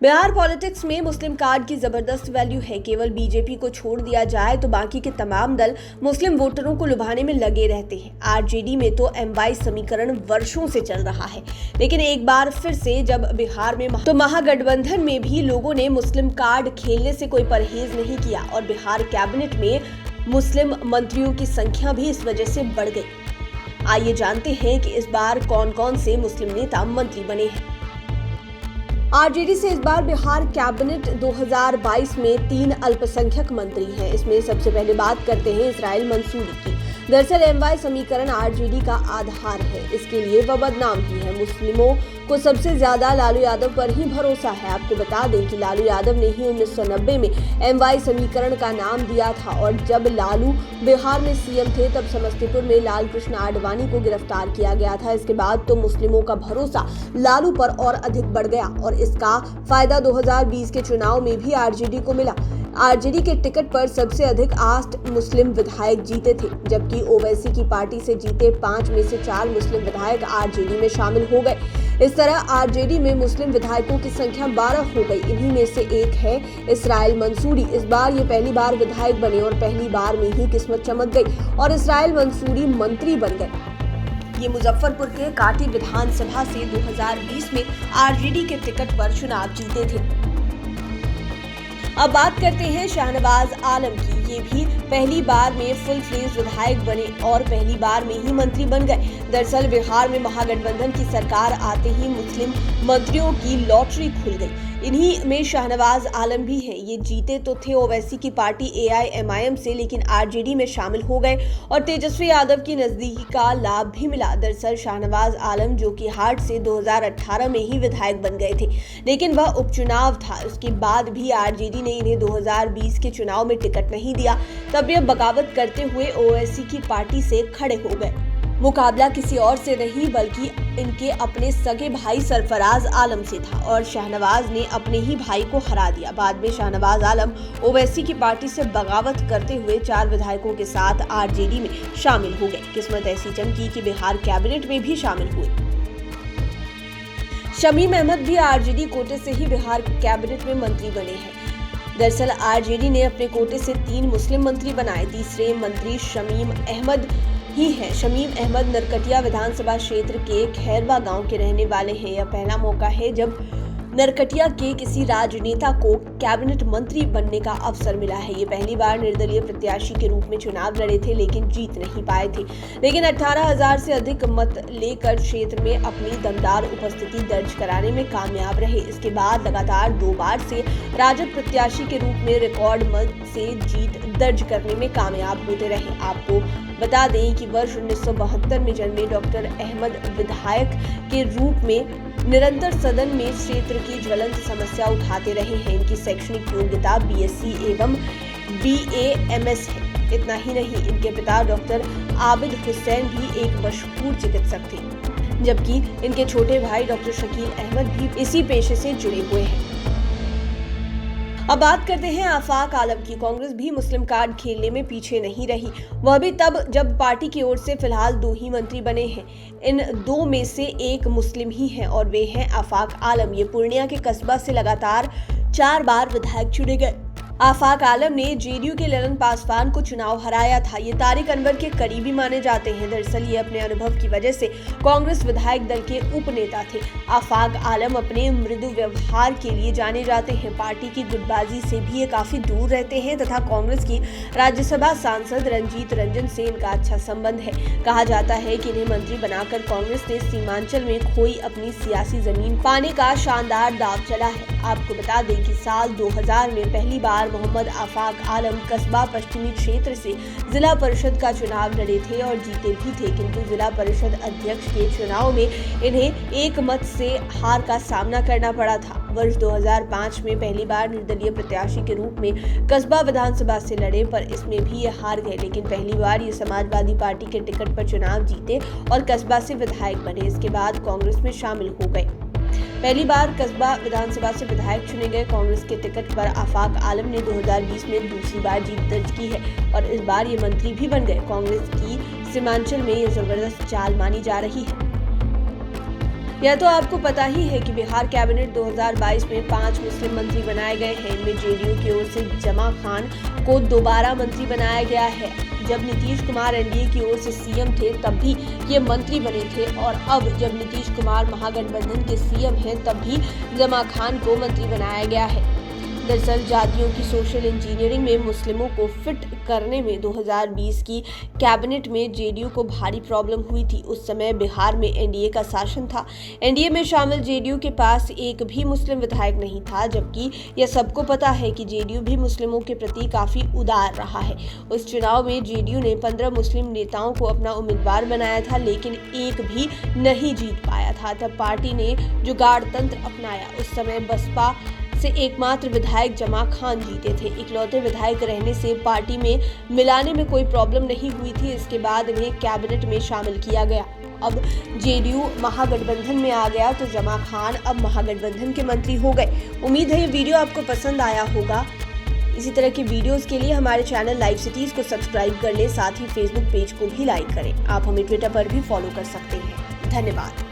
Bihar politics में मुस्लिम card की जबरदस्त वैल्यू है। केवल बीजेपी को छोड़ दिया जाए तो बाकी के तमाम दल मुस्लिम वोटरों को लुभाने में लगे रहते हैं। आरजेडी में तो एमवाई समीकरण वर्षों से चल रहा है, लेकिन एक बार फिर से जब बिहार में तो महागठबंधन में भी लोगों ने मुस्लिम कार्ड खेलने से कोई परहेज नहीं किया और बिहार कैबिनेट में मुस्लिम मंत्रियों की संख्या भी इस वजह से बढ़ गई। आइए जानते हैं कि इस बार कौन कौन से मुस्लिम नेता मंत्री बने हैं। आरजेडी से इस बार बिहार कैबिनेट 2022 में 3 अल्पसंख्यक मंत्री हैं। इसमें सबसे पहले बात करते हैं इस्राइल मंसूरी की। दरअसल एमवाई समीकरण आरजेडी का आधार है, इसके लिए वह बदनाम भी है। मुस्लिमों को सबसे ज्यादा लालू यादव पर ही भरोसा है। आपको बता दें कि लालू यादव ने ही 1990 में एमवाई समीकरण का नाम दिया था और जब लालू बिहार में सीएम थे तब समस्तीपुर में लाल कृष्ण आडवाणी को गिरफ्तार किया गया था। इसके बाद तो मुस्लिमों का भरोसा लालू पर और अधिक बढ़ गया और इसका फायदा 2020 के चुनाव में भी आरजेडी को मिला। आरजेडी के टिकट पर सबसे अधिक 8 मुस्लिम विधायक जीते थे, जबकि ओवैसी की पार्टी से जीते 5 में से 4 मुस्लिम विधायक आरजेडी में शामिल हो गए। इस तरह आरजेडी में मुस्लिम विधायकों की संख्या 12 हो गई। इन्हीं में से एक है इस्राइल मंसूरी। इस बार ये पहली बार विधायक बने और पहली बार में ही किस्मत चमक गई और इस्राइल मंसूरी मंत्री बन गए। ये मुजफ्फरपुर के काटी विधानसभा से 2020 में आरजेडी के टिकट पर चुनाव जीते थे। अब बात करते हैं शाहनवाज आलम की। ये भी पहली बार में फुल फ्लेज विधायक बने और पहली बार में ही मंत्री बन गए। दरअसल बिहार में महागठबंधन की सरकार आते ही मुस्लिम मंत्रियों की लॉटरी खुल गई। इन्हीं में शाहनवाज आलम भी हैं। ये जीते तो थे ओवैसी की पार्टी एआईएमआईएम से, लेकिन आरजेडी में शामिल हो गए और तेजस्वी यादव की नजदीकी का लाभ भी मिला। दरअसल शाहनवाज आलम जो कि हाट से 2018 में ही विधायक बन गए थे, लेकिन वह उपचुनाव था। उसके बाद भी आरजेडी ने इन्हें 2020 के चुनाव में टिकट नहीं दिया। तब ये बगावत करते हुए ओवैसी की पार्टी से खड़े हो गए। मुकाबला किसी और से नहीं बल्कि इनके अपने सगे भाई सरफराज आलम से था और शाहनवाज ने अपने ही भाई को हरा दिया। बाद में शाहनवाज आलम ओवैसी की पार्टी से बगावत करते हुए 4 विधायकों के साथ आरजेडी में शामिल हो गए। किस्मत ऐसी चमकी कि बिहार कैबिनेट में भी शामिल हुए। शमीम अहमद भी आरजेडी कोटे से ही बिहार कैबिनेट में मंत्री बने हैं। दरअसल आरजेडी ने अपने कोटे से 3 मुस्लिम मंत्री बनाए। तीसरे मंत्री शमीम अहमद ही हैं। शमीम अहमद नरकटिया विधानसभा क्षेत्र के खैरवा गांव के रहने वाले हैं। यह पहला मौका है जब नरकटिया के किसी राजनेता को कैबिनेट मंत्री बनने का अवसर मिला है। ये पहली बार निर्दलीय प्रत्याशी के रूप में चुनाव लड़े थे, लेकिन जीत नहीं पाए थे। लेकिन 18,000 से अधिक मत लेकर क्षेत्र में अपनी दमदार उपस्थिति दर्ज कराने में कामयाब रहे। इसके बाद लगातार 2 बार से राजद प्रत्याशी के रूप में रिकॉर्ड मत से जीत दर्ज करने में कामयाब होते रहे। आपको बता दें कि वर्ष 1972 में जन्मे डॉक्टर अहमद विधायक के रूप में निरंतर सदन में क्षेत्र की ज्वलंत समस्या उठाते रहे हैं। इनकी शैक्षणिक योग्यता बीएससी एवं बीएएमएस है। इतना ही नहीं, इनके पिता डॉक्टर आबिद हुसैन भी एक मशहूर चिकित्सक थे, जबकि इनके छोटे भाई डॉक्टर शकील अहमद भी इसी पेशे से जुड़े हुए हैं। अब बात करते हैं आफाक आलम की। कांग्रेस भी मुस्लिम कार्ड खेलने में पीछे नहीं रही, वह भी तब जब पार्टी की ओर से फिलहाल 2 ही मंत्री बने हैं। इन 2 में से एक मुस्लिम ही हैं और वे हैं आफाक आलम। ये पूर्णिया के कस्बा से लगातार 4 बार विधायक चुने गए। आफाक आलम ने जेडीयू के ललन पासवान को चुनाव हराया था। ये तारिक अनवर के करीबी माने जाते हैं। दरअसल ये अपने अनुभव की वजह से कांग्रेस विधायक दल के उपनेता थे। आफाक आलम अपने मृदु व्यवहार के लिए जाने जाते हैं। पार्टी की गुटबाजी से भी ये काफी दूर रहते हैं तथा कांग्रेस की राज्यसभा सांसद रंजीत रंजन से इनका अच्छा संबंध है। कहा जाता है कि इन्हें मंत्री बनाकर कांग्रेस ने सीमांचल में खोई अपनी सियासी जमीन पाने का शानदार दांव चला है। आपको बता दें कि साल 2000 में पहली बार मोहम्मद आफाक आलम कस्बा पश्चिमी क्षेत्र से जिला परिषद का चुनाव लड़े थे और जीते भी थे, किंतु जिला परिषद अध्यक्ष के चुनाव में इन्हें एक मत से हार का सामना करना पड़ा था। वर्ष 2005 में पहली बार निर्दलीय प्रत्याशी के रूप में कस्बा विधानसभा से लड़े, पर इसमें भी ये हार गए। लेकिन पहली बार ये समाजवादी पार्टी के टिकट पर चुनाव जीते और कस्बा से विधायक बने। इसके बाद कांग्रेस में शामिल हो गए। पहली बार कस्बा विधानसभा से विधायक चुने गए कांग्रेस के टिकट पर आफाक आलम ने 2020 में दूसरी बार जीत दर्ज की है और इस बार ये मंत्री भी बन गए। कांग्रेस की सीमांचल में ये जबरदस्त चाल मानी जा रही है। यह तो आपको पता ही है कि बिहार कैबिनेट 2022 में 5 मुस्लिम मंत्री बनाए गए हैं। इनमें जेडीयू की ओर से जमा खान को दोबारा मंत्री बनाया गया है। जब नीतीश कुमार एनडीए की ओर से सीएम थे तब भी ये मंत्री बने थे और अब जब नीतीश कुमार महागठबंधन के सीएम हैं तब भी जमा खान को मंत्री बनाया गया है। दरअसल जातियों की सोशल इंजीनियरिंग में मुस्लिमों को फिट करने में 2020 की कैबिनेट में जेडीयू को भारी प्रॉब्लम हुई थी। उस समय बिहार में एनडीए का शासन था। एनडीए में शामिल जेडीयू के पास एक भी मुस्लिम विधायक नहीं था, जबकि यह सबको पता है कि जेडीयू भी मुस्लिमों के प्रति काफी उदार रहा है। उस चुनाव में जेडीयू ने 15 मुस्लिम नेताओं को अपना उम्मीदवार बनाया था, लेकिन एक भी नहीं जीत पाया था। तब पार्टी ने जुगाड़ तंत्र अपनाया। उस समय बसपा से एकमात्र विधायक जमा खान जीते थे। इकलौते विधायक रहने से पार्टी में मिलाने में कोई प्रॉब्लम नहीं हुई थी। इसके बाद इन्हें कैबिनेट में शामिल किया गया। अब जेडीयू महागठबंधन में आ गया तो जमा खान अब महागठबंधन के मंत्री हो गए। उम्मीद है ये वीडियो आपको पसंद आया होगा। इसी तरह की वीडियोस के लिए हमारे चैनल लाइव सिटीज को सब्सक्राइब कर लें, साथ ही फेसबुक पेज को भी लाइक करें। आप हमें ट्विटर पर भी फॉलो कर सकते हैं। धन्यवाद।